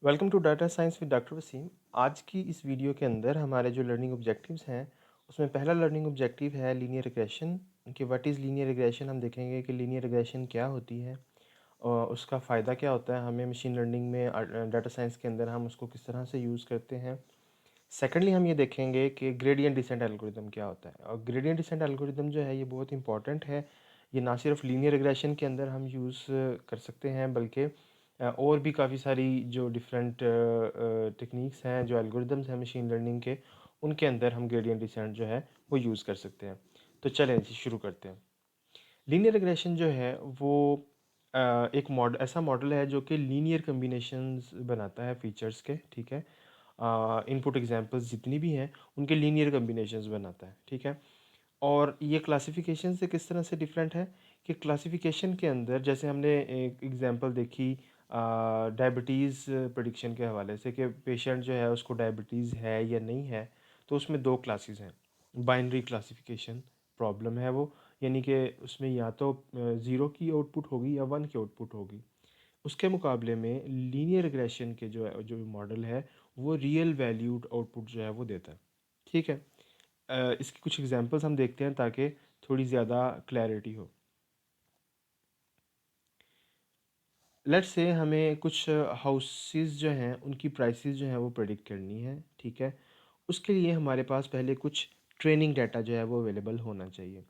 Welcome to data science with doctor Wasim. आज की इस वीडियो के अंदर हमारे जो लर्निंग ऑब्जेक्टिव्स हैं उसमें पहला लर्निंग ऑब्जेक्टिव है लीनियर रिग्रेशन। कि व्हाट इज़ लीनियर रिग्रेशन, हम देखेंगे कि लीनियर रिग्रेशन क्या होती है और उसका फ़ायदा क्या होता है हमें मशीन लर्निंग में, डाटा साइंस के अंदर हम उसको किस तरह से यूज़ करते हैं। सेकेंडली हम ये देखेंगे कि ग्रेडियंट डिसेंट एल्गोरिदम क्या होता है, और ग्रेडियंट डिसेंट एल्गोरिदम जो है ये बहुत इंपॉर्टेंट है। ये ना सिर्फ लीनियर रिग्रेशन के अंदर हम यूज़ कर सकते हैं बल्कि और भी काफ़ी सारी जो डिफरेंट टेक्निक्स हैं, जो एल्गोरिदम्स हैं मशीन लर्निंग के, उनके अंदर हम ग्रेडियंट डिसेंट जो है वो यूज़ कर सकते हैं। तो चलें जी शुरू करते हैं। लीनियर रिग्रेशन जो है वो एक ऐसा मॉडल है जो कि लीनियर कम्बिनेशंस बनाता है फीचर्स के, ठीक है। इनपुट एग्जांपल्स जितनी भी हैं उनके लीनियर कम्बिनेशंस बनाता है, ठीक है। और ये क्लासिफिकेशन से किस तरह से डिफरेंट है कि क्लासिफिकेशन के अंदर जैसे हमने एक एग्जांपल देखी डायबिटीज़ प्रेडिक्शन के हवाले से कि पेशेंट जो है उसको डायबिटीज़ है या नहीं है। तो उसमें दो क्लासेस हैं। बाइनरी क्लासिफिकेशन प्रॉब्लम है वो, यानी कि उसमें या तो ज़ीरो की आउटपुट होगी या वन की आउटपुट होगी। उसके मुकाबले में लीनियर रिग्रेशन के जो मॉडल है वो रियल वैल्यूड आउटपुट जो है वो देता है, ठीक है। इसकी कुछ एग्जांपल्स हम देखते हैं ताकि थोड़ी ज़्यादा क्लैरिटी हो। लेट्स से हमें कुछ हाउसेस जो हैं उनकी प्राइसेस जो हैं वो प्रेडिक्ट करनी है, ठीक है। उसके लिए हमारे पास पहले कुछ ट्रेनिंग डाटा जो है वो अवेलेबल होना चाहिए।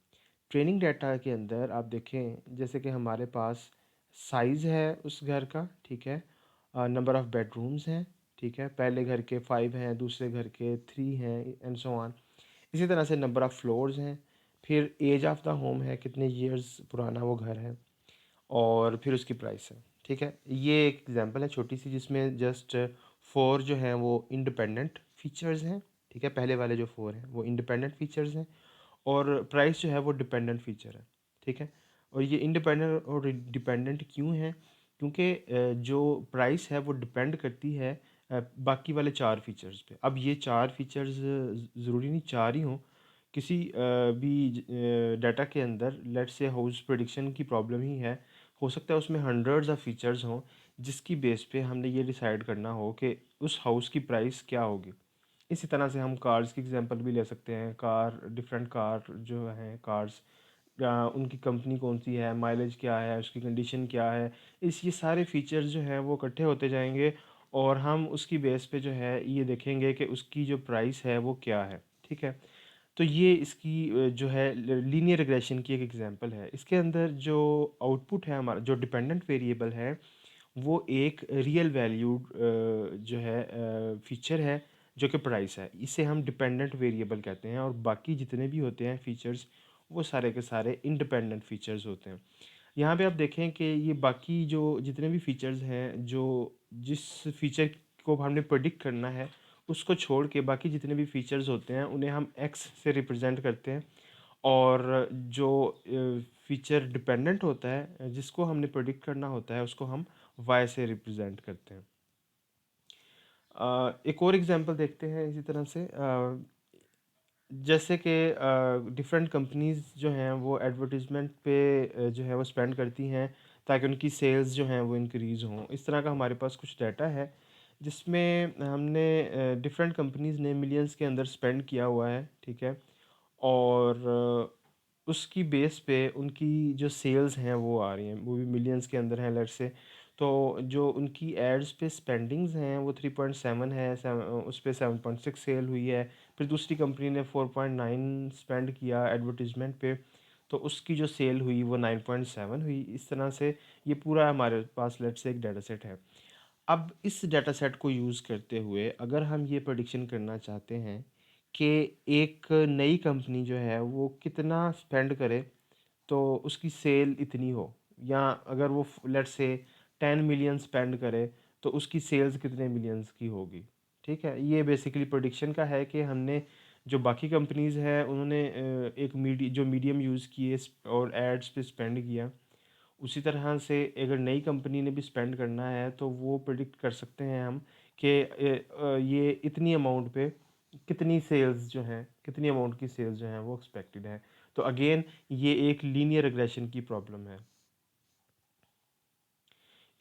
ट्रेनिंग डाटा के अंदर आप देखें जैसे कि हमारे पास साइज़ है उस घर का, ठीक है। नंबर ऑफ़ बेडरूम्स हैं, ठीक है। पहले घर के 5 हैं, दूसरे घर के 3 हैं, एंड सो ऑन। इसी तरह से नंबर ऑफ़ फ्लोर्स हैं। फिर एज ऑफ़ द होम है, कितने ईयर्स पुराना वो घर है, और फिर उसकी प्राइस है, ठीक है। ये एक एग्जांपल है छोटी सी जिसमें जस्ट 4 जो हैं वो इंडिपेंडेंट फीचर्स हैं, ठीक है। पहले वाले जो 4 हैं वो इंडिपेंडेंट फीचर्स हैं और प्राइस जो है वो डिपेंडेंट फीचर है, ठीक है। और ये इंडिपेंडेंट और डिपेंडेंट क्यों है? क्योंकि जो प्राइस है वो डिपेंड करती है बाकी वाले 4 फीचर्स पे। अब ये 4 फीचर्स ज़रूरी नहीं 4 ही हों। किसी भी डाटा के अंदर लेट्स से हाउस प्रेडिक्शन की प्रॉब्लम ही है, हो सकता है उसमें हंड्रेड्स ऑफ फीचर्स हों जिसकी बेस पे हमने ये डिसाइड करना हो कि उस हाउस की प्राइस क्या होगी। इसी तरह से हम कार्स की एग्जांपल भी ले सकते हैं। डिफरेंट कार जो हैं कार्स, उनकी कंपनी कौन सी है, माइलेज क्या है, उसकी कंडीशन क्या है। ये सारे फीचर्स जो हैं वो इकट्ठे होते जाएंगे और हम उसकी बेस पे जो है ये देखेंगे कि उसकी जो प्राइस है वो क्या है, ठीक है। तो ये इसकी जो है लीनियर रिग्रेशन की एक एग्जांपल है। इसके अंदर जो आउटपुट है हमारा जो डिपेंडेंट वेरिएबल है वो एक रियल वैल्यूड जो है फीचर है जो कि प्राइस है। इसे हम डिपेंडेंट वेरिएबल कहते हैं और बाकी जितने भी होते हैं फीचर्स वो सारे के सारे इंडिपेंडेंट फीचर्स होते हैं। यहाँ पे आप देखें कि ये बाकी जो जितने भी फीचर्स हैं, जो जिस फीचर को हमने प्रेडिक्ट करना है उसको छोड़ के बाकी जितने भी फीचर्स होते हैं उन्हें हम एक्स से रिप्रेजेंट करते हैं। और जो फीचर डिपेंडेंट होता है जिसको हमने प्रेडिक्ट करना होता है उसको हम वाई से रिप्रेजेंट करते हैं। एक और एग्जांपल देखते हैं इसी तरह से। जैसे कि डिफरेंट कंपनीज जो हैं वो एडवर्टीजमेंट पे जो है वो स्पेंड करती हैं ताकि उनकी सेल्स जो हैं वो इंक्रीज़ हों। इस तरह का हमारे पास कुछ डाटा है जिसमें हमने डिफरेंट कंपनीज ने मिलियंस के अंदर स्पेंड किया हुआ है, ठीक है। और उसकी बेस पे उनकी जो सेल्स हैं वो आ रही हैं, वो भी मिलियंस के अंदर हैं लेट्स से। तो जो उनकी एड्स पे स्पेंडिंग्स हैं वो 3.7 है, उस पे 7.6 सेल हुई है। फिर दूसरी कंपनी ने 4.9 स्पेंड किया एडवर्टीजमेंट पे, तो उसकी जो सेल हुई वो 9.7 हुई। इस तरह से ये पूरा हमारे पास लेट्स से एक डाटा सेट है। अब इस डाटा सेट को यूज़ करते हुए अगर हम ये प्रेडिक्शन करना चाहते हैं कि एक नई कंपनी जो है वो कितना स्पेंड करे तो उसकी सेल इतनी हो, या अगर वो लेट्स से 10 मिलियन स्पेंड करे तो उसकी सेल्स कितने मिलियंस की होगी, ठीक है। ये बेसिकली प्रोडिक्शन का है कि हमने जो बाकी कंपनीज है उन्होंने एक मीडियम यूज़ किए और एड्स पे स्पेंड किया, उसी तरह से अगर नई कंपनी ने भी स्पेंड करना है तो वो प्रिडिक्ट कर सकते हैं हम कि ये इतनी अमाउंट पे कितनी सेल्स जो हैं, कितनी अमाउंट की सेल्स जो हैं वो एक्सपेक्टेड है। तो अगेन ये एक लीनियर रिग्रेशन की प्रॉब्लम है।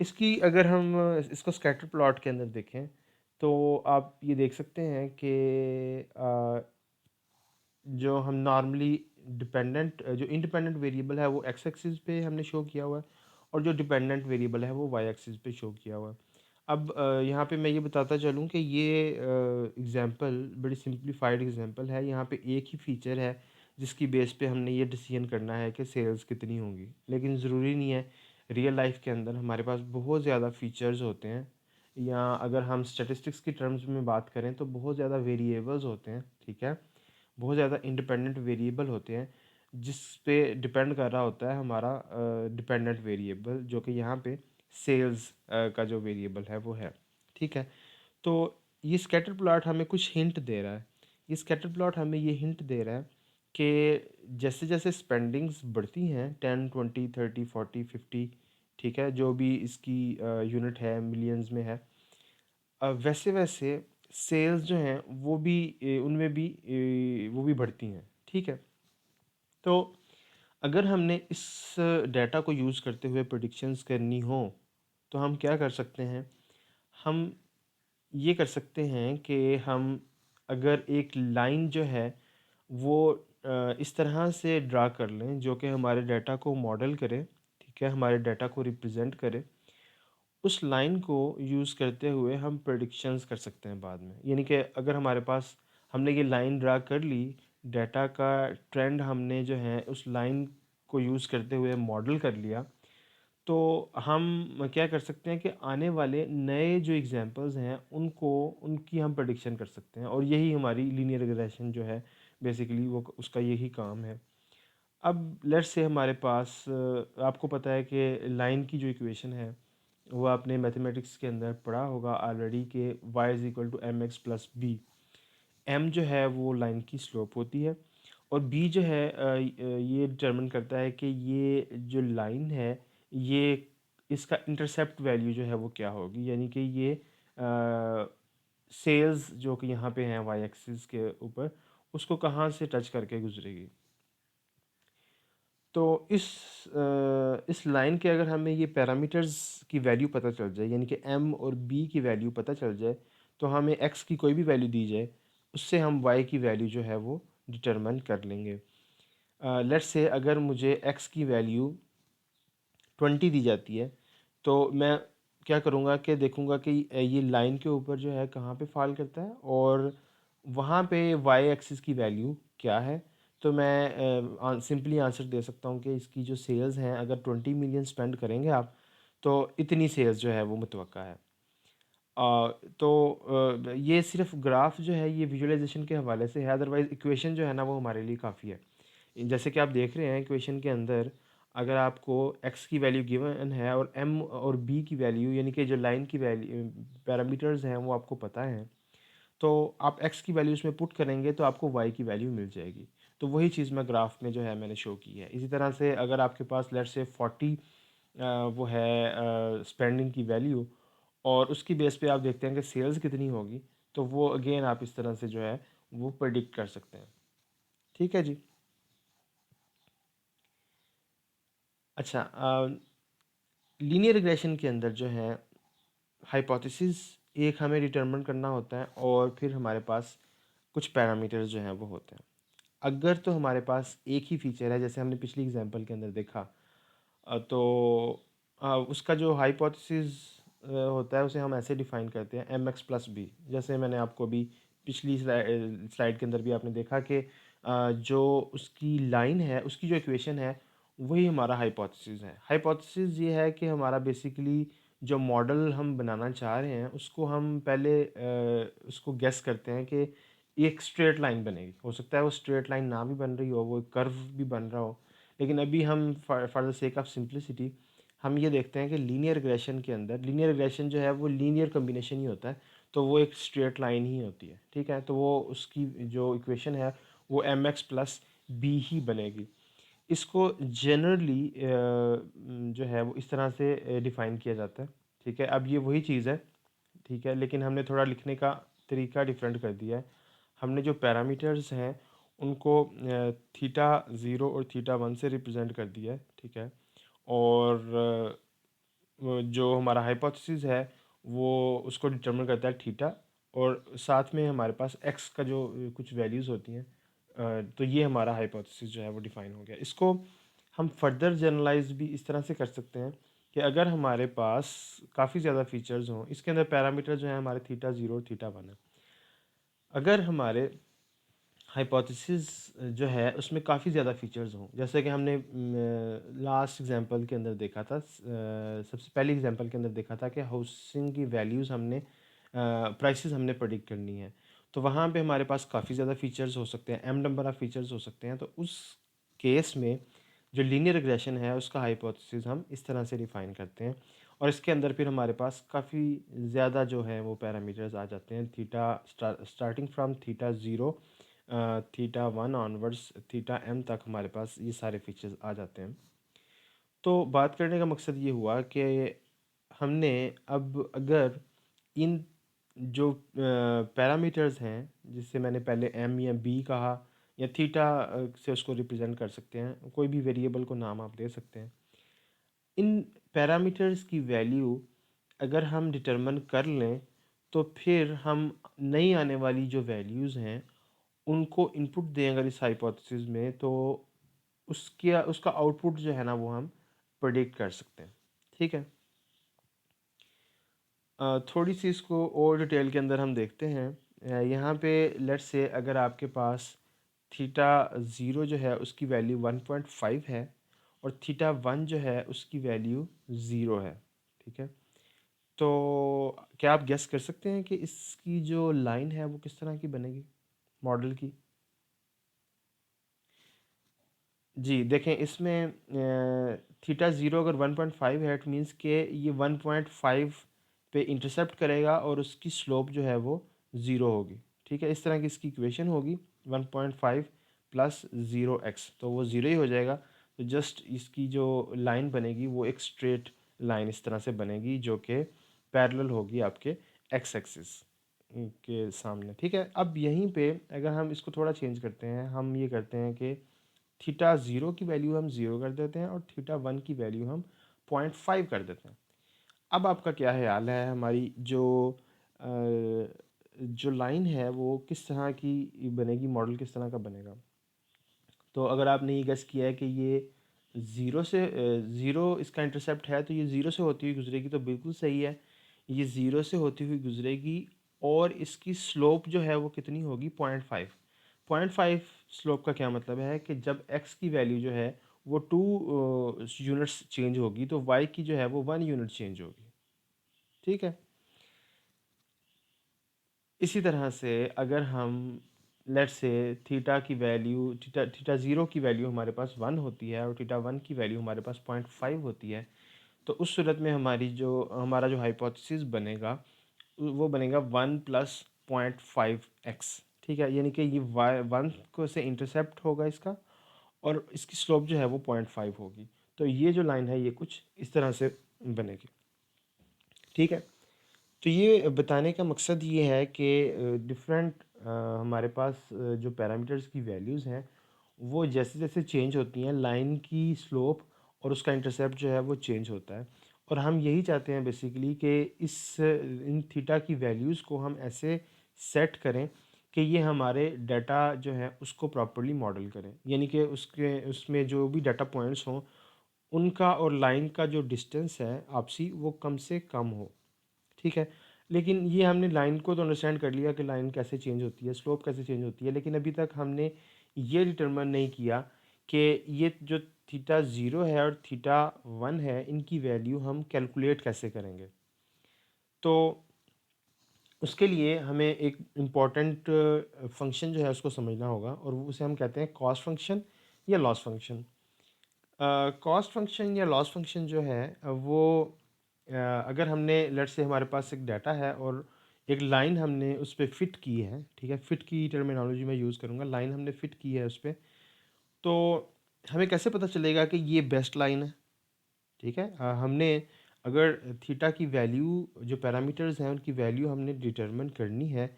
इसकी अगर हम इसको स्कैटर प्लॉट के अंदर देखें, तो आप ये देख सकते हैं कि जो हम नॉर्मली जो इंडिपेंडेंट वेरिएबल है वो एक्स एक्सिस पे हमने शो किया हुआ है, और जो डिपेंडेंट वेरिएबल है वो वाई एक्सिस पे शो किया हुआ है। अब यहाँ पे मैं ये बताता चलूँ कि ये एग्जांपल बड़ी सिंप्लीफाइड एग्जांपल है। यहाँ पे एक ही फीचर है जिसकी बेस पे हमने ये डिसीजन करना है कि सेल्स कितनी होंगी, लेकिन ज़रूरी नहीं है। रियल लाइफ के अंदर हमारे पास बहुत ज़्यादा फीचर्स होते हैं, या अगर हम स्टैटिस्टिक्स की टर्म्स में बात करें तो बहुत ज़्यादा वेरिएबल्स होते हैं, ठीक है। बहुत ज़्यादा इंडिपेंडेंट वेरिएबल होते हैं जिस पे डिपेंड कर रहा होता है हमारा डिपेंडेंट वेरिएबल, जो कि यहाँ पे सेल्स का जो वेरिएबल है वो है, ठीक है। तो ये स्कैटर प्लॉट हमें कुछ हिंट दे रहा है। ये स्कैटर प्लॉट हमें ये हिंट दे रहा है कि जैसे जैसे स्पेंडिंग्स बढ़ती हैं 10 20 30 40 50, ठीक है, जो भी इसकी यूनिट है मिलियंस में है, वैसे वैसे सेल्स जो हैं वो भी उनमें भी वो भी बढ़ती हैं, ठीक है। तो अगर हमने इस डाटा को यूज़ करते हुए प्रेडिक्शंस करनी हो तो हम क्या कर सकते हैं। हम ये कर सकते हैं कि हम अगर एक लाइन जो है वो इस तरह से ड्रा कर लें जो कि हमारे डाटा को मॉडल करे, ठीक है, हमारे डाटा को रिप्रेजेंट करे। उस लाइन को यूज़ करते हुए हम प्रेडिक्शंस कर सकते हैं बाद में। यानी कि अगर हमारे पास हमने ये लाइन ड्रा कर ली, डाटा का ट्रेंड हमने जो है उस लाइन को यूज़ करते हुए मॉडल कर लिया, तो हम क्या कर सकते हैं कि आने वाले नए जो एग्जांपल्स हैं उनको उनकी हम प्रेडिक्शन कर सकते हैं, और यही हमारी लीनियर रिग्रेशन जो है बेसिकली वो उसका यही काम है। अब लेट्स से हमारे पास आपको पता है कि लाइन की जो इक्वेशन है वो आपने मैथमेटिक्स के अंदर पढ़ा होगा ऑलरेडी कि y is equal to M X plus B. M जो है वो लाइन की स्लोप होती है, और बी जो है ये डिटरमिन करता है कि ये जो लाइन है ये इसका इंटरसेप्ट वैल्यू जो है वो क्या होगी, यानी कि ये सेल्स जो कि यहाँ पे हैं वाई एक्सिस के ऊपर उसको कहाँ से टच करके गुजरेगी। तो इस लाइन के अगर हमें ये पैरामीटर्स की वैल्यू पता चल जाए, यानी कि एम और बी की वैल्यू पता चल जाए, तो हमें एक्स की कोई भी वैल्यू दी जाए उससे हम वाई की वैल्यू जो है वो डिटरमिन कर लेंगे। लेट्स से अगर मुझे एक्स की वैल्यू 20 दी जाती है, तो मैं क्या करूँगा कि देखूँगा कि ये लाइन के ऊपर जो है कहाँ पे फॉल करता है और वहाँ पे वाई एक्सिस की वैल्यू क्या है। तो मैं सिंपली आंसर दे सकता हूँ कि इसकी जो सेल्स हैं अगर 20 मिलियन स्पेंड करेंगे आप, तो इतनी सेल्स जो है वो मुतवक्का है। तो ये सिर्फ ग्राफ जो है ये विजुअलाइजेशन के हवाले से है, अदरवाइज़ इक्वेशन जो है ना वो हमारे लिए काफ़ी है। जैसे कि आप देख रहे हैं इक्वेशन के अंदर, अगर आपको x की वैल्यू गिवन है और m और b की वैल्यू यानी कि जो लाइन की वैल्यू पैरामीटर्स हैं वो आपको पता है, तो आप x की वैल्यू उसमें पुट करेंगे तो आपको y की वैल्यू मिल जाएगी। तो वही चीज़ मैं ग्राफ में जो है मैंने शो की है। इसी तरह से अगर आपके पास लेट्स से 40 वो है स्पेंडिंग की वैल्यू, और उसकी बेस पे आप देखते हैं कि सेल्स कितनी होगी, तो वो अगेन आप इस तरह से जो है वो प्रेडिक्ट कर सकते हैं। ठीक है जी। अच्छा, लीनियर रिग्रेशन के अंदर जो है हाइपोथेसिस एक हमें डिटरमिन करना होता है, और फिर हमारे पास कुछ पैरामीटर्स जो हैं वो होते हैं। अगर तो हमारे पास एक ही फीचर है जैसे हमने पिछली एग्जांपल के अंदर देखा, तो उसका जो हाइपोथेसिस होता है उसे हम ऐसे डिफाइन करते हैं एम एक्स प्लस बी। जैसे मैंने आपको अभी पिछली स्लाइड के अंदर भी आपने देखा कि जो उसकी लाइन है उसकी जो इक्वेशन है वही हमारा हाइपोथेसिस है। हाइपोथेसिस ये है कि हमारा बेसिकली जो मॉडल हम बनाना चाह रहे हैं उसको हम पहले उसको गेस करते हैं कि एक स्ट्रेट लाइन बनेगी। हो सकता है वो स्ट्रेट लाइन ना भी बन रही हो, वो कर्व भी बन रहा हो, लेकिन अभी हम for the sake of simplicity हम ये देखते हैं कि लीनियर रिग्रेशन के अंदर लीनियर रिग्रेशन जो है वो लीनियर कम्बिनेशन ही होता है, तो वो एक स्ट्रेट लाइन ही होती है, ठीक है। तो वो उसकी जो इक्वेशन है वो एम एक्स प्लस बी ही बनेगी। इसको जनरली जो है वो इस तरह से डिफ़ाइन किया जाता है, ठीक है। अब ये वही चीज़ है, ठीक है, लेकिन हमने थोड़ा लिखने का तरीका डिफरेंट कर दिया है। हमने जो पैरामीटर्स हैं उनको थीटा ज़ीरो और थीटा वन से रिप्रेजेंट कर दिया है, ठीक है। और जो हमारा हाइपोथेसिस है वो उसको डिटरमिन करता है थीटा, और साथ में हमारे पास एक्स का जो कुछ वैल्यूज़ होती हैं। तो ये हमारा हाइपोथेसिस जो है वो डिफाइन हो गया। इसको हम फर्दर जनरलाइज भी इस तरह से कर सकते हैं कि अगर हमारे पास काफ़ी ज़्यादा फीचर्स हों, इसके अंदर पैरामीटर जो है हमारे थीटा ज़ीरो और थीटा वन है। अगर हमारे हाइपोथेसिस जो है उसमें काफ़ी ज़्यादा फीचर्स हों, जैसे कि हमने लास्ट एग्जांपल के अंदर देखा था, सबसे पहली एग्जांपल के अंदर देखा था कि हाउसिंग की वैल्यूज़ हमने प्राइसेस हमने प्रेडिक्ट करनी है। तो वहाँ पे हमारे पास काफ़ी ज़्यादा फीचर्स हो सकते हैं, एम नंबर ऑफ़ फीचर्स हो सकते हैं। तो उस केस में जो लीनियर रिग्रेशन है उसका हाइपोथेसिस हम इस तरह से डिफ़ाइन करते हैं, और इसके अंदर फिर हमारे पास काफ़ी ज़्यादा जो है वो पैरामीटर्स आ जाते हैं। Theta starting from theta zero, theta one onwards theta M तक हमारे पास ये सारे फीचर्स आ जाते हैं। तो बात करने का मकसद ये हुआ कि हमने अब अगर इन जो पैरामीटर्स हैं, जिससे मैंने पहले एम या बी कहा, या थीटा से उसको रिप्रेजेंट कर सकते हैं, कोई भी वेरिएबल को नाम आप दे सकते हैं। इन पैरामीटर्स की वैल्यू अगर हम डिटरमिन कर लें तो फिर हम नई आने वाली जो वैल्यूज़ हैं उनको इनपुट दें अगर इस हाइपोथेसिस में, तो उसके उसका आउटपुट जो है ना वो हम प्रेडिक्ट कर सकते हैं। ठीक है। थोड़ी सी इसको और डिटेल के अंदर हम देखते हैं। यहाँ पे लेट्स से अगर आपके पास थीटा ज़ीरो जो है उसकी वैल्यू 1.5 है, और थीटा वन जो है उसकी वैल्यू ज़ीरो है। ठीक है। तो क्या आप गेस कर सकते हैं कि इसकी जो लाइन है वो किस तरह की बनेगी मॉडल की? जी, देखें इसमें थीटा ज़ीरो अगर 1.5 है, इट मीन्स कि ये 1.5 पे इंटरसेप्ट करेगा और उसकी स्लोप जो है वो ज़ीरो होगी। ठीक है, इस तरह की इसकी इक्वेशन होगी 1.5 प्लस ज़ीरो एक्स, तो वो ज़ीरो ही हो जाएगा। तो जस्ट इसकी जो लाइन बनेगी वो एक स्ट्रेट लाइन इस तरह से बनेगी जो कि पैरेलल होगी आपके एक्स एक्सिस के सामने। ठीक है, अब यहीं पे अगर हम इसको थोड़ा चेंज करते हैं, हम ये करते हैं कि थीटा ज़ीरो की वैल्यू हम ज़ीरो कर देते हैं और थीटा वन की वैल्यू हम 0.5 कर देते हैं। अब आपका क्या ख्याल है हमारी जो लाइन है वो किस तरह की बनेगी, मॉडल किस तरह का बनेगा? तो अगर आपने ये गेस किया है कि ये ज़ीरो इसका इंटरसेप्ट है, तो ये ज़ीरो से होती हुई गुजरेगी, तो बिल्कुल सही है। ये ज़ीरो से होती हुई गुजरेगी और इसकी स्लोप जो है वो कितनी होगी? 0.5। 0.5 स्लोप का क्या मतलब है कि जब एक्स की वैल्यू जो है वो टू यूनिट्स चेंज होगी, तो वाई की जो है वो वन यूनिट चेंज होगी। ठीक है। इसी तरह से अगर हम लेट्स से थीटा की वैल्यू थीटा ज़ीरो की वैल्यू हमारे पास वन होती है और थीटा वन की वैल्यू हमारे पास 0.5 होती है, तो उस सूरत में हमारा जो हाइपोथेसिस बनेगा वो बनेगा वन प्लस 0.5 एक्स। ठीक है, यानी कि ये वाई वन को से इंटरसेप्ट होगा इसका, और इसकी स्लोप जो है वो 0.5 होगी। तो ये जो लाइन है ये कुछ इस तरह से बनेगी। ठीक है। तो ये बताने का मकसद ये है कि डिफरेंट हमारे पास जो पैरामीटर्स की वैल्यूज़ हैं वो जैसे जैसे चेंज होती हैं, लाइन की स्लोप और उसका इंटरसेप्ट जो है वो चेंज होता है। और हम यही चाहते हैं बेसिकली कि इन थीटा की वैल्यूज़ को हम ऐसे सेट करें कि ये हमारे डाटा जो है उसको प्रॉपर्ली मॉडल करें, यानी कि उसके उसमें जो भी डाटा पॉइंट्स हों उनका और लाइन का जो डिस्टेंस है आपसी वो कम से कम हो। ठीक है। लेकिन ये हमने लाइन को तो अंडरस्टैंड कर लिया कि लाइन कैसे चेंज होती है, स्लोप कैसे चेंज होती है, लेकिन अभी तक हमने ये डिटरमिन नहीं किया कि ये जो थीटा ज़ीरो है और थीटा वन है इनकी वैल्यू हम कैलकुलेट कैसे करेंगे। तो उसके लिए हमें एक इम्पॉर्टेंट फंक्शन जो है उसको समझना होगा, और उसे हम कहते हैं कॉस्ट फंक्शन या लॉस फंक्शन। कॉस्ट फंक्शन या लॉस फंक्शन जो है वो अगर हमने लेट्स से हमारे पास एक डाटा है और एक लाइन हमने उस पर फिट की है। ठीक है, फिट की टर्मिनोलॉजी मैं यूज़ करूँगा, लाइन हमने फिट की है उस पर। तो हमें कैसे पता चलेगा कि ये बेस्ट लाइन है? ठीक है, हमने अगर थीटा की वैल्यू जो पैरामीटर्स हैं उनकी वैल्यू हमने डिटरमिन करनी है,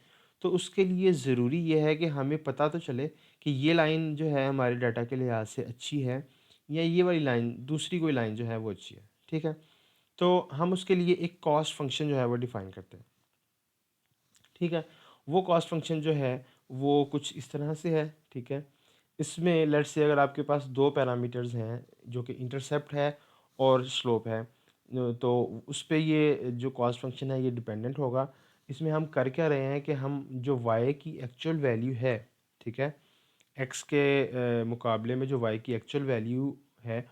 तो उसके लिए ज़रूरी ये है कि हमें पता तो चले कि ये लाइन जो है हमारे डाटा के लिहाज से अच्छी है, या ये वाली लाइन दूसरी कोई लाइन जो है वो अच्छी है। ठीक है। तो हम उसके लिए एक कॉस्ट फंक्शन जो है वो डिफ़ाइन करते हैं, ठीक है? वो कॉस्ट फंक्शन जो है वो कुछ इस तरह से है, ठीक है? इसमें लेट्स से अगर आपके पास 2 पैरामीटर्स हैं जो कि इंटरसेप्ट है और स्लोप है, तो उस पे ये जो कॉस्ट फंक्शन है ये डिपेंडेंट होगा। इसमें हम कर क्या रहे हैं कि हम जो y की एक्चुअल वैल्यू है, ठीक है? x के मुकाबले में जो y की एक्चुअल वैल्यू है,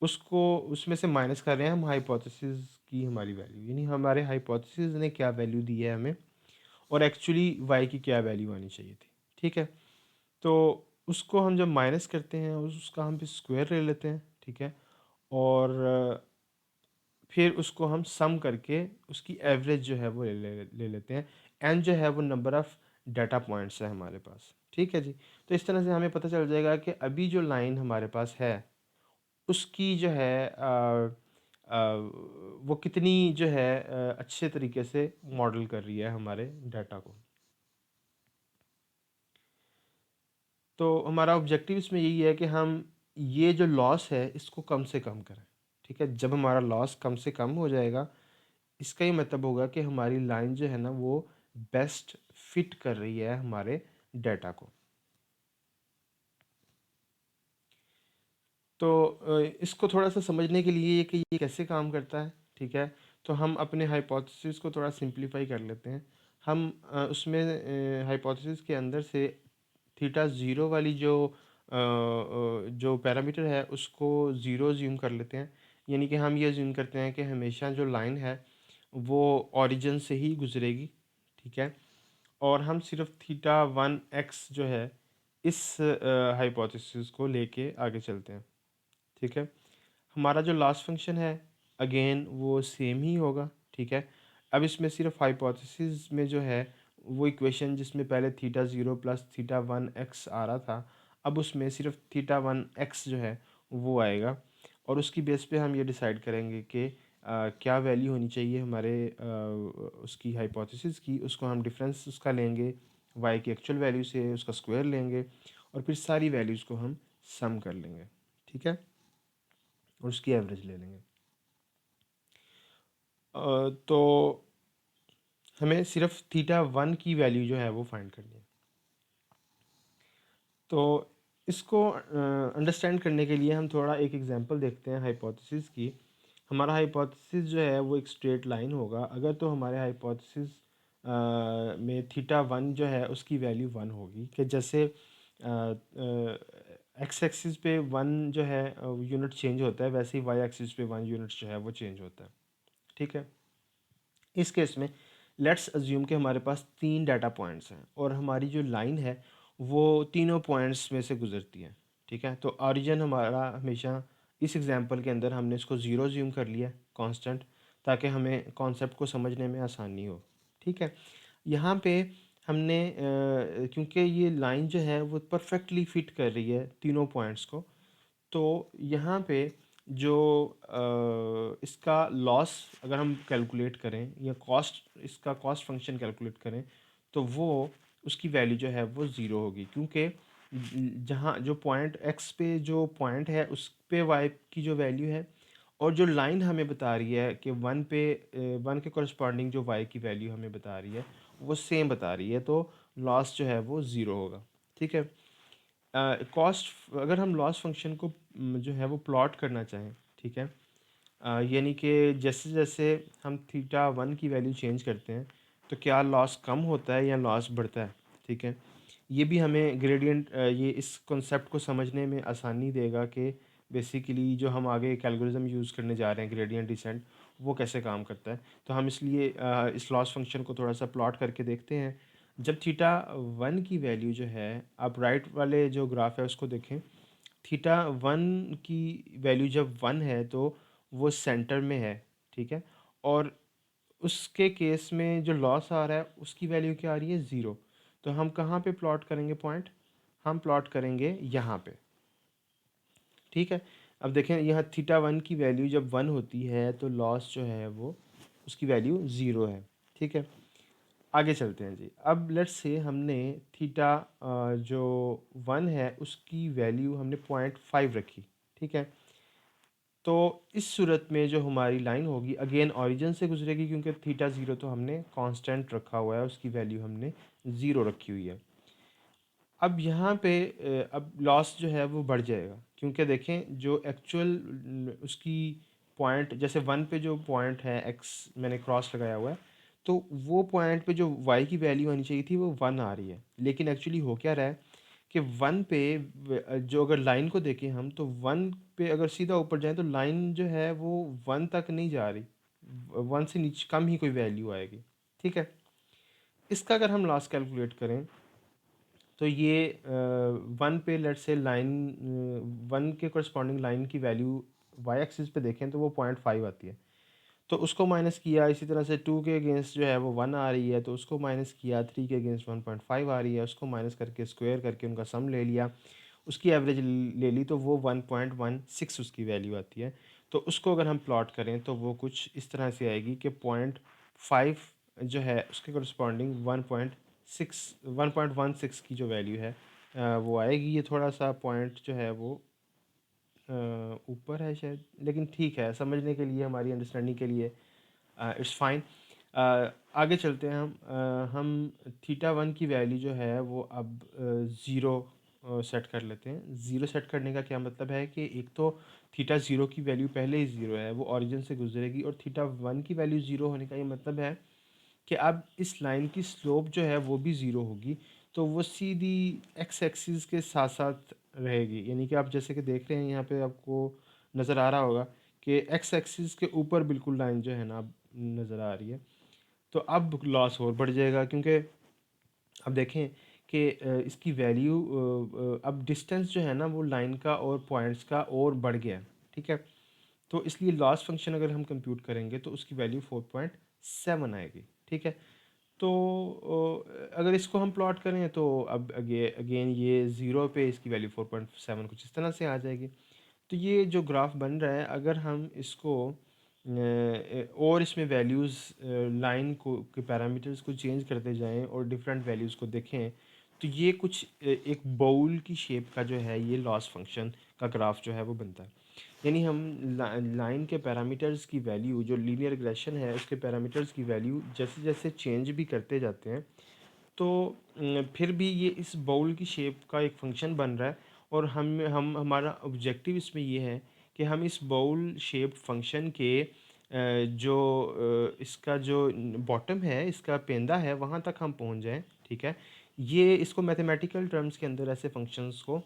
उसको उसमें से माइनस कर रहे हैं हम हाइपोथेसिस की हमारी वैल्यू, यानी हमारे हाइपोथेसिस ने क्या वैल्यू दी है हमें और एक्चुअली y की क्या वैल्यू आनी चाहिए थी, ठीक है? तो उसको हम जब माइनस करते हैं उसका हम फिर स्क्वायर ले लेते हैं, ठीक है? और फिर उसको हम सम करके उसकी एवरेज जो है वो ले लेते हैं। एन जो है वो नंबर ऑफ़ डाटा पॉइंट्स है हमारे पास, ठीक है जी। तो इस तरह से हमें पता चल जाएगा कि अभी जो लाइन हमारे पास है उसकी जो है वो कितनी जो है अच्छे तरीके से मॉडल कर रही है हमारे डाटा को। तो हमारा ऑब्जेक्टिव इसमें यही है कि हम ये जो लॉस है इसको कम से कम करें, ठीक है? जब हमारा लॉस कम से कम हो जाएगा, इसका ये मतलब होगा कि हमारी लाइन जो है ना वो बेस्ट फिट कर रही है हमारे डाटा को। तो इसको थोड़ा-सा समझने के लिए कि ये कैसे काम करता है, ठीक है? तो हम अपने हाइपोथेसिस को थोड़ा सिंप्लीफाई कर लेते हैं। हम उसमें हाइपोथेसिस के अंदर से थीटा ज़ीरो वाली जो पैरामीटर है उसको ज़ीरो अज़्यूम कर लेते हैं। यानी कि हम ये अज़्यूम करते हैं कि हमेशा जो लाइन है वो ओरिजिन से ही गुज़रेगी, ठीक है? और हम सिर्फ़ थीटा 1 एक्स जो है इस हाइपोथेसिस को लेके आगे चलते हैं, ठीक है? हमारा जो लास्ट फंक्शन है अगेन वो सेम ही होगा, ठीक है? अब इसमें सिर्फ हाइपोथेसिस में जो है वो इक्वेशन जिसमें पहले theta zero plus theta one x आ रहा था, अब उसमें सिर्फ थीटा वन एक्स जो है वो आएगा और उसकी बेस पे हम ये डिसाइड करेंगे कि क्या वैल्यू होनी चाहिए हमारे उसकी हाइपोथेसिस की, उसको हम डिफरेंस उसका लेंगे वाई की एक्चुअल वैल्यू से, उसका स्क्वायर लेंगे और फिर सारी वैल्यूज़ को हम सम कर लेंगे, ठीक है? और उसकी एवरेज ले लेंगे। तो हमें सिर्फ थीटा वन की वैल्यू जो है वो फाइंड करनी है। तो इसको अंडरस्टैंड करने के लिए हम थोड़ा एक एग्जांपल देखते हैं हाइपोथेसिस की। हमारा हाइपोथेसिस जो है वो एक स्ट्रेट लाइन होगा। अगर तो हमारे हाइपोथेसिस में थीटा वन जो है उसकी वैल्यू वन होगी कि जैसे एक्स एक्सिस पे वन जो है यूनिट चेंज होता है, वैसे ही वाई एक्सिस पे वन यूनिट जो है वो चेंज होता है, ठीक है? इस केस में लेट्स अज्यूम कि हमारे पास 3 डाटा पॉइंट्स हैं और हमारी जो लाइन है वो तीनों पॉइंट्स में से गुजरती है, ठीक है? तो ओरिजिन हमारा हमेशा इस एग्जांपल के अंदर हमने इसको ज़ीरो अज्यूम कर लिया कांस्टेंट, ताकि हमें कॉन्सेप्ट को समझने में आसानी हो, ठीक है? यहाँ पे हमने क्योंकि ये लाइन जो है वो परफेक्टली फिट कर रही है तीनों पॉइंट्स को, तो यहाँ पे जो इसका लॉस अगर हम कैलकुलेट करें या कॉस्ट, इसका कॉस्ट फंक्शन कैलकुलेट करें, तो वो उसकी वैल्यू जो है वो ज़ीरो होगी क्योंकि जहाँ जो पॉइंट एक्स पे जो पॉइंट है उस पे वाई की जो वैल्यू है और जो लाइन हमें बता रही है कि वन पे वन के करस्पॉन्डिंग जो वाई की वैल्यू हमें बता रही है वो सेम बता रही है, तो लॉस जो है वो ज़ीरो होगा, ठीक है? कॉस्ट अगर हम लॉस फंक्शन को जो है वो प्लॉट करना चाहें, ठीक है? यानी कि जैसे जैसे हम थीटा वन की वैल्यू चेंज करते हैं तो क्या लॉस कम होता है या लॉस बढ़ता है, ठीक है? ये भी हमें ग्रेडियंट ये इस कॉन्सेप्ट को समझने में आसानी देगा कि बेसिकली जो हम आगे एक एल्गोरिथम यूज़ करने जा रहे हैं ग्रेडियंट डिसेंट, वो कैसे काम करता है। तो हम इसलिए इस लॉस फंक्शन को थोड़ा सा प्लॉट करके देखते हैं। जब थीटा वन की वैल्यू जो है, आप राइट वाले जो ग्राफ है उसको देखें, थीटा वन की वैल्यू जब वन है तो वो सेंटर में है, ठीक है? और उसके केस में जो लॉस आ रहा है उसकी वैल्यू क्या आ रही है, ज़ीरो। तो हम कहाँ पे प्लॉट करेंगे पॉइंट, हम प्लॉट करेंगे यहाँ पे, ठीक है? अब देखें यहाँ थीटा वन की वैल्यू जब वन होती है तो लॉस जो है वो उसकी वैल्यू ज़ीरो है, ठीक है? आगे चलते हैं जी। अब लेट्स से हमने थीटा जो 1 है उसकी वैल्यू हमने 0.5 रखी, ठीक है? तो इस सूरत में जो हमारी लाइन होगी अगेन ओरिजिन से गुजरेगी, क्योंकि थीटा ज़ीरो तो हमने कांस्टेंट रखा हुआ है, उसकी वैल्यू हमने ज़ीरो रखी हुई है। अब यहाँ पे अब लॉस जो है वो बढ़ जाएगा, क्योंकि देखें जो एक्चुअल उसकी पॉइंट, जैसे वन पे जो पॉइंट है एक्स मैंने क्रॉस लगाया हुआ है, तो वो पॉइंट पे जो वाई की वैल्यू आनी चाहिए थी वो वन आ रही है, लेकिन एक्चुअली हो क्या रहा है कि वन पे जो अगर लाइन को देखें हम, तो वन पे अगर सीधा ऊपर जाए तो लाइन जो है वो वन तक नहीं जा रही, वन से नीचे कम ही कोई वैल्यू आएगी। ठीक है, इसका अगर हम लॉस कैलकुलेट करें तो ये वन पे लेट से लाइन वन के करस्पॉन्डिंग लाइन की वैल्यू वाई एक्सिस पे देखें तो वो 0.5 आती है। तो उसको माइनस किया, इसी तरह से टू के अगेंस्ट जो है वो वन आ रही है, तो उसको माइनस किया, थ्री के अगेंस्ट 1.5 आ रही है, उसको माइनस करके स्क्वायर करके उनका सम ले लिया, उसकी एवरेज ले ली, तो वो 1.16 उसकी वैल्यू आती है। तो उसको अगर हम प्लॉट करें तो वो कुछ इस तरह से आएगी कि 0.5 जो है उसके करस्पॉन्डिंग 1.16 की जो वैल्यू है वो आएगी। ये थोड़ा सा पॉइंट जो है वो ऊपर है शायद, लेकिन ठीक है, समझने के लिए, हमारी अंडरस्टैंडिंग के लिए इट्स फाइन। आगे चलते हैं हम थीटा वन की वैल्यू जो है वो अब ज़ीरो सेट कर लेते हैं। ज़ीरो सेट करने का क्या मतलब है कि एक तो थीटा ज़ीरो की वैल्यू पहले ही ज़ीरो है, वो ओरिजिन से गुजरेगी, और थीटा वन की वैल्यू ज़ीरो होने का ये मतलब है कि अब इस लाइन की स्लोप जो है वो भी ज़ीरो होगी, तो वो सीधी एक्स एक्सिस के साथ साथ रहेगी। यानी कि आप जैसे कि देख रहे हैं यहाँ पे आपको नज़र आ रहा होगा कि एक्स एक्सिस के ऊपर बिल्कुल लाइन जो है ना अब नज़र आ रही है। तो अब लॉस और बढ़ जाएगा, क्योंकि अब देखें कि इसकी वैल्यू अब डिस्टेंस जो है ना वो लाइन का और पॉइंट्स का और बढ़ गया है। ठीक है, तो इसलिए लॉस फंक्शन अगर हम कंप्यूट करेंगे तो उसकी वैल्यू 4.7 आएगी। ठीक है, तो अगर इसको हम प्लॉट करें तो अब अगेन ये ज़ीरो पे इसकी वैल्यू 4.7 कुछ इस तरह से आ जाएगी। तो ये जो ग्राफ बन रहा है, अगर हम इसको और इसमें वैल्यूज़ लाइन को के पैरामीटर्स को चेंज करते जाएं और डिफरेंट वैल्यूज़ को देखें, तो ये कुछ एक बाउल की शेप का जो है ये लॉस फंक्शन का ग्राफ जो है वो बनता है। यानी हम लाइन के पैरामीटर्स की वैल्यू, जो लीनियर रिग्रेशन है उसके पैरामीटर्स की वैल्यू जैसे जैसे चेंज भी करते जाते हैं, तो फिर भी ये इस बाउल की शेप का एक फंक्शन बन रहा है, और हम हमारा ऑब्जेक्टिव इसमें ये है कि हम इस बाउल शेप फंक्शन के जो इसका जो बॉटम है, इसका पेंदा है, वहाँ तक हम पहुँच जाएं। ठीक है, ये इसको मैथमेटिकल टर्म्स के अंदर ऐसे फंक्शंस को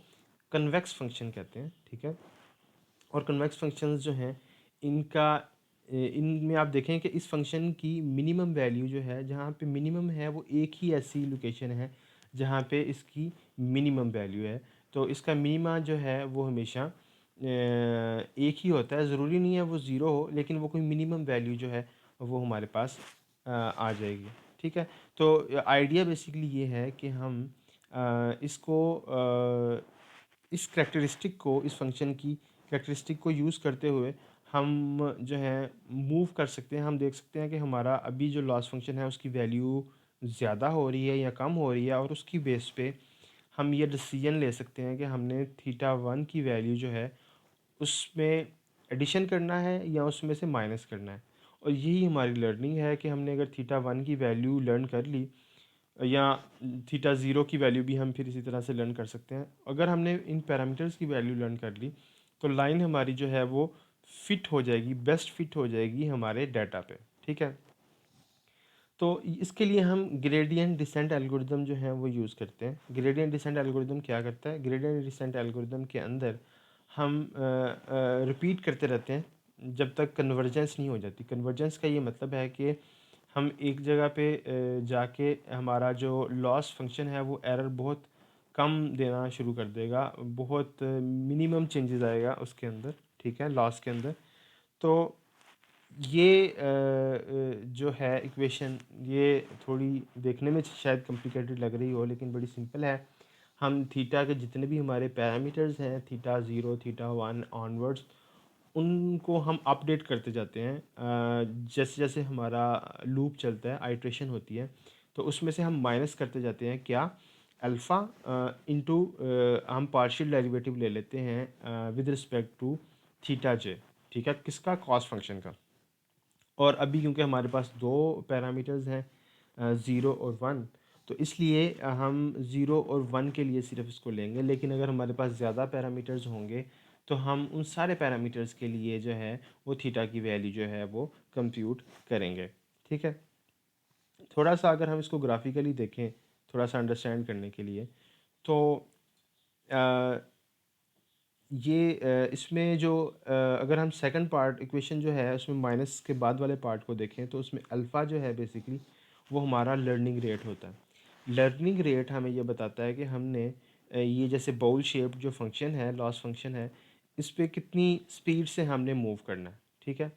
कन्वेक्स फंक्शन कहते हैं। ठीक है, और कन्वेक्स फंक्शंस जो हैं इनका इनमें आप देखें कि इस फंक्शन की मिनिमम वैल्यू जो है, जहाँ पे मिनिमम है वो एक ही ऐसी लोकेशन है जहाँ पे इसकी मिनिमम वैल्यू है। तो इसका मिनिमा जो है वो हमेशा एक ही होता है, ज़रूरी नहीं है वो ज़ीरो हो, लेकिन वो कोई मिनिमम वैल्यू जो है वो हमारे पास आ जाएगी। ठीक है, तो आइडिया बेसिकली ये है कि हम इसको इस करैक्टरिस्टिक को, इस फंक्शन की करैक्टरिस्टिक को यूज़ करते हुए हम जो है मूव कर सकते हैं। हम देख सकते हैं कि हमारा अभी जो लॉस फंक्शन है उसकी वैल्यू ज़्यादा हो रही है या कम हो रही है, और उसकी बेस पे हम ये डिसीजन ले सकते हैं कि हमने थीटा वन की वैल्यू जो है उसमें एडिशन करना है या उसमें से माइनस करना है। और यही हमारी लर्निंग है कि हमने अगर थीटा वन की वैल्यू लर्न कर ली, या थीटा ज़ीरो की वैल्यू भी हम फिर इसी तरह से लर्न कर सकते हैं। अगर हमने इन पैरामीटर्स की वैल्यू लर्न कर ली तो लाइन हमारी जो है वो फिट हो जाएगी, बेस्ट फिट हो जाएगी हमारे डाटा पे। ठीक है, तो इसके लिए हम ग्रेडियंट डिसेंट एल्गोरिदम जो है वो यूज़ करते हैं। ग्रेडियंट डिसेंट एल्गोरिदम क्या करता है? ग्रेडियंट डिसेंट एल्गोरिदम के अंदर हम रिपीट करते रहते हैं जब तक कन्वर्जेंस नहीं हो जाती। कन्वर्जेंस का ये मतलब है कि हम एक जगह पे जाके हमारा जो लॉस फंक्शन है वो एरर बहुत कम देना शुरू कर देगा, बहुत मिनिमम चेंजेस आएगा उसके अंदर। ठीक है, लॉस के अंदर। तो ये जो है इक्वेशन, ये थोड़ी देखने में शायद कॉम्प्लिकेटेड लग रही हो, लेकिन बड़ी सिंपल है। हम थीटा के जितने भी हमारे पैरामीटर्स हैं, theta zero, theta one onwards, उनको हम अपडेट करते जाते हैं जैसे जैसे हमारा लूप चलता है, आइट्रेशन होती है, तो उसमें से हम माइनस करते जाते हैं क्या, अल्फ़ा इंटू हम पार्शियल डेरिवेटिव ले लेते हैं विद रिस्पेक्ट टू थीटा जे। ठीक है, किसका? कॉस्ट फंक्शन का। और अभी क्योंकि हमारे पास दो पैरामीटर्स हैं, ज़ीरो और वन, तो इसलिए हम ज़ीरो और वन के लिए सिर्फ इसको लेंगे। लेकिन अगर हमारे पास ज़्यादा पैरामीटर्स होंगे तो हम उन सारे पैरामीटर्स के लिए जो है वो थीटा की वैल्यू जो है वो कंप्यूट करेंगे। ठीक है, थोड़ा सा अगर हम इसको ग्राफिकली देखें, थोड़ा सा अंडरस्टैंड करने के लिए, तो अ, ये इसमें जो अगर हम सेकंड पार्ट इक्वेशन जो है उसमें माइनस के बाद वाले पार्ट को देखें, तो उसमें अल्फ़ा जो है बेसिकली वो हमारा लर्निंग रेट होता है। लर्निंग रेट हमें ये बताता है कि हमने ये जैसे बाउल शेप्ड जो फंक्शन है, लॉस फंक्शन है, इस पे कितनी स्पीड से हमने मूव करना है। ठीक है,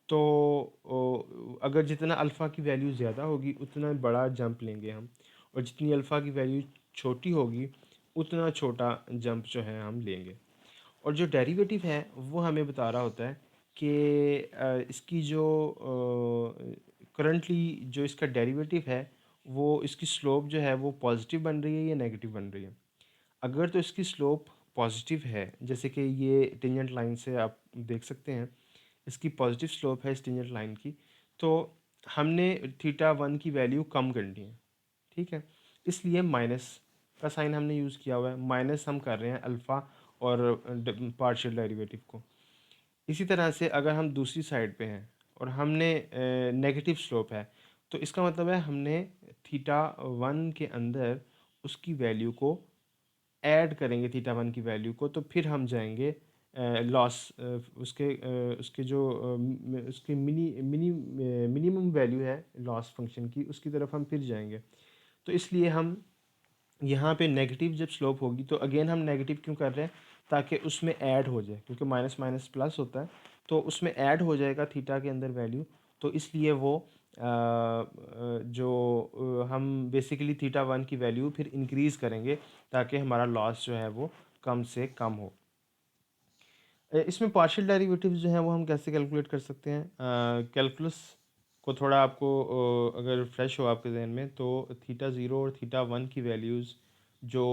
तो अगर जितना अल्फ़ा की वैल्यू ज़्यादा होगी उतना बड़ा जंप लेंगे हम, और जितनी अल्फ़ा की वैल्यू छोटी होगी उतना छोटा जंप जो है हम लेंगे। और जो डेरिवेटिव है वो हमें बता रहा होता है कि इसकी जो करंटली जो इसका डेरिवेटिव है वो इसकी स्लोप जो है वो पॉजिटिव बन रही है या नेगेटिव बन रही है। अगर तो इसकी स्लोप पॉजिटिव है, जैसे कि ये टेंजेंट लाइन से आप देख सकते हैं, इसकी पॉजिटिव स्लोप है इस टेंजेंट लाइन की, तो हमने थीटा वन की वैल्यू कम करनी है। ठीक है, इसलिए माइनस का साइन हमने यूज़ किया हुआ है, माइनस हम कर रहे हैं अल्फ़ा और पार्शियल डेरिवेटिव को। इसी तरह से अगर हम दूसरी साइड पे हैं और हमने नेगेटिव स्लोप है, तो इसका मतलब है हमने थीटा वन के अंदर उसकी वैल्यू को ऐड करेंगे, थीटा वन की वैल्यू को, तो फिर हम जाएंगे लॉस उसके जो उसकी मिनिमम वैल्यू है लॉस फंक्शन की, उसकी तरफ हम फिर जाएंगे। तो इसलिए हम यहाँ पे नेगेटिव जब स्लोप होगी तो अगेन हम नेगेटिव क्यों कर रहे हैं? ताकि उसमें ऐड हो जाए, क्योंकि माइनस माइनस प्लस होता है, तो उसमें ऐड हो जाएगा थीटा के अंदर वैल्यू। तो इसलिए वो हम बेसिकली थीटा वन की वैल्यू फिर इंक्रीज़ करेंगे ताकि हमारा लॉस जो है वो कम से कम हो। इसमें पार्शियल डेरिवेटिव्स जो हैं वो हम कैसे कैलकुलेट कर सकते हैं? कैलकुलस को थोड़ा आपको अगर फ्रेश हो आपके जहन में, तो थीटा ज़ीरो और थीटा वन की वैल्यूज़ जो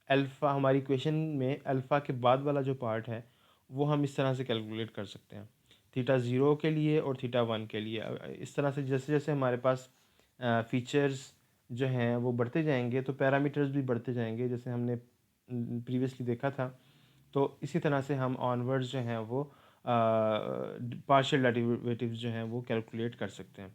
अल्फ़ा हमारी इक्वेशन में अल्फ़ा के बाद वाला जो पार्ट है वो हम इस तरह से कैलकुलेट कर सकते हैं, थीटा ज़ीरो के लिए और थीटा वन के लिए। इस तरह से जैसे जैसे हमारे पास फीचर्स जो हैं वो बढ़ते जाएंगे तो पैरामीटर्स भी बढ़ते जाएंगे, जैसे हमने प्रीवियसली देखा था। तो इसी तरह से हम ऑनवर्ड्स जो हैं वो पार्शियल डेरिवेटिव्स जो हैं वो कैलकुलेट कर सकते हैं।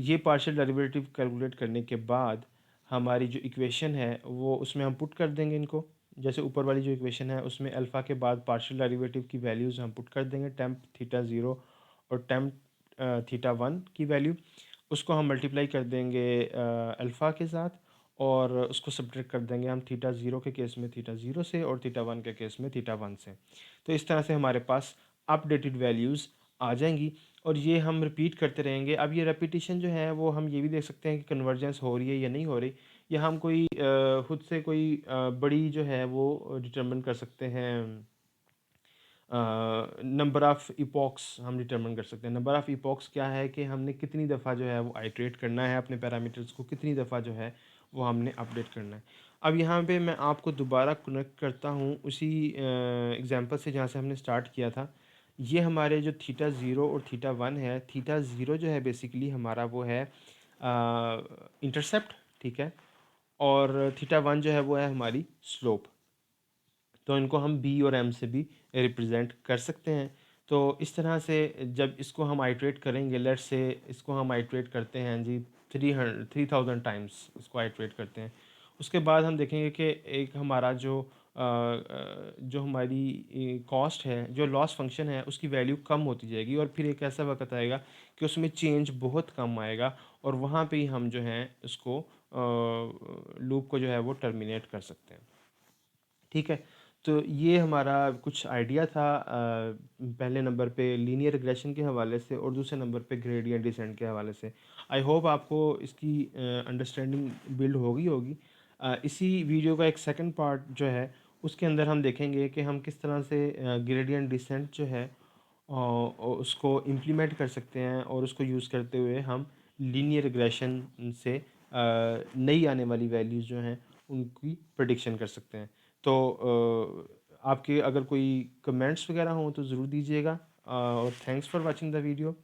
ये पार्शियल डेरिवेटिव कैलकुलेट करने के बाद हमारी जो इक्वेशन है वो उसमें हम पुट कर देंगे इनको। जैसे ऊपर वाली जो इक्वेशन है उसमें अल्फ़ा के बाद पार्शियल डेरिवेटिव की वैल्यूज़ हम पुट कर देंगे, टेम्प थीटा ज़ीरो और टेम्प थीटा वन की वैल्यू, उसको हम मल्टीप्लाई कर देंगे अल्फ़ा के साथ, और उसको सब्ट्रैक्ट कर देंगे हम थीटा ज़ीरो के केस में थीटा ज़ीरो से और थीटा वन के केस में थीटा वन से। तो इस तरह से हमारे पास अपडेटेड वैल्यूज़ आ जाएंगी और ये हम रिपीट करते रहेंगे। अब ये रेपिटेशन जो है वो हम ये भी देख सकते हैं कि कन्वर्जेंस हो रही है या नहीं हो रही, या हम कोई खुद से कोई बड़ी जो है वो डिटरमिन कर सकते हैं। नंबर ऑफ़ इपॉक्स हम डिटरमिन कर सकते हैं। नंबर ऑफ़ इपॉक्स क्या है कि हमने कितनी दफ़ा जो है वो आइट्रेट करना है अपने पैरामीटर्स को, कितनी दफ़ा जो है वो हमने अपडेट करना है। अब यहाँ पे मैं आपको दोबारा कनेक्ट करता हूँ उसी एग्ज़ाम्पल से जहाँ से हमने स्टार्ट किया था। ये हमारे जो थीटा ज़ीरो और थीटा वन है, थीटा ज़ीरो जो है बेसिकली हमारा वो है इंटरसेप्ट, ठीक है? और थीटा वन जो है वो है हमारी स्लोप। तो इनको हम बी और एम से भी रिप्रेजेंट कर सकते हैं। तो इस तरह से जब इसको हम आइट्रेट करेंगे, लेट्स से इसको हम आइट्रेट करते हैं जी 3000 टाइम्स इसको आइट्रेट करते हैं। उसके बाद हम देखेंगे कि एक हमारा जो हमारी कॉस्ट है, जो लॉस फंक्शन है, उसकी वैल्यू कम होती जाएगी और फिर एक ऐसा वक्त आएगा कि उसमें चेंज बहुत कम आएगा, और वहाँ पे ही हम जो हैं उसको लूप को जो है वो टर्मिनेट कर सकते हैं। ठीक है, तो ये हमारा कुछ आइडिया था पहले नंबर पे लीनियर रिग्रेशन के हवाले से और दूसरे नंबर पे ग्रेडियंट डिसेंट के हवाले से। आई होप आपको इसकी अंडरस्टैंडिंग बिल्ड होगी होगी। इसी वीडियो का एक सेकंड पार्ट जो है उसके अंदर हम देखेंगे कि हम किस तरह से ग्रेडियंट डिसेंट जो है उसको इम्प्लीमेंट कर सकते हैं, और उसको यूज़ करते हुए हम लीनियर रिग्रेशन से नई आने वाली वैल्यूज़ जो हैं उनकी प्रिडिक्शन कर सकते हैं। तो आपके अगर कोई कमेंट्स वगैरह हों तो ज़रूर दीजिएगा और thanks for watching the video.